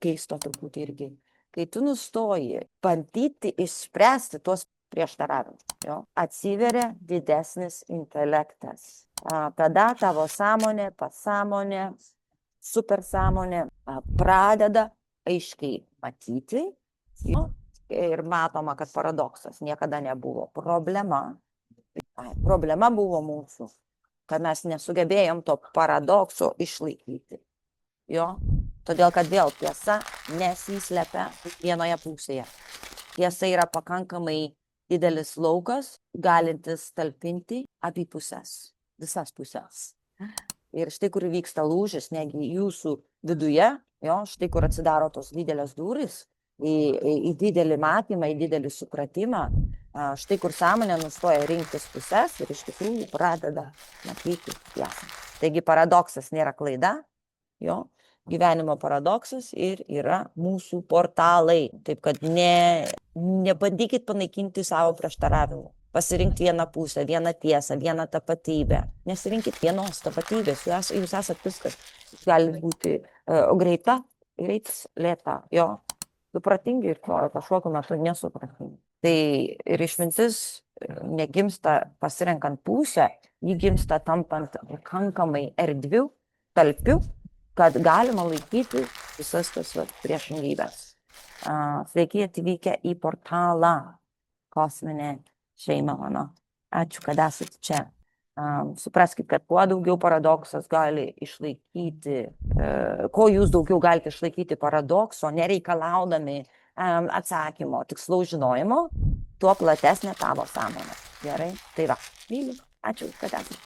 keisto truputį irgi. Kai tu nustoji bandyti išspręsti tuos prieštaravimus, atsiveria didesnis intelektas. Tada tavo sąmonė, pasąmonė, supersąmonė pradeda aiškiai matyti, ir matoma, kad paradoksas niekada nebuvo problema. Problema buvo mūsų, kad mes nesugebėjom to paradokso išlaikyti. Todėl, kad vėl tiesa nesislepia vienoje pusėje. Tiesa yra pakankamai didelis laukas, galintis talpinti abi pusės, visas pusės. Ir štai, kur vyksta lūžis, negi jūsų viduje, štai, kur atsidaro tos didelės durys, į didelį matymą, į didelį supratimą, štai, kur sąmonė nustoja rinktis pusės ir iš tikrųjų pradeda matyti tiesą. Taigi paradoksas nėra klaida, gyvenimo paradoksas ir yra mūsų portalai. Taip kad nebandykit panaikinti savo prieštaravimų. Pasirinkti vieną pusę, vieną tiesą, vieną tapatybę. Nesirinkit vienos tapatybės, jūs esat viskas. Jūs galite būti greitas, lėta, supratingi ir kažkokiu metu nesupratingi. Tai ir išmintis negimsta pasirenkant pusę, ji gimsta tampant pakankamai erdvių, talpių, kad galima laikyti visas tas priešingybės. Sveiki atvykę į portalą Kosminė šeima mano. Ačiū, kad esate čia. Supraskit, kad kuo daugiau paradoksas gali išlaikyti, kuo jūs daugiau galite išlaikyti paradokso, nereikalaudami atsakymo, tikslaus žinojimo, tuo platesnė tavo sąmonė. Gerai? Tai va, myliu. Ačiū, kad esate.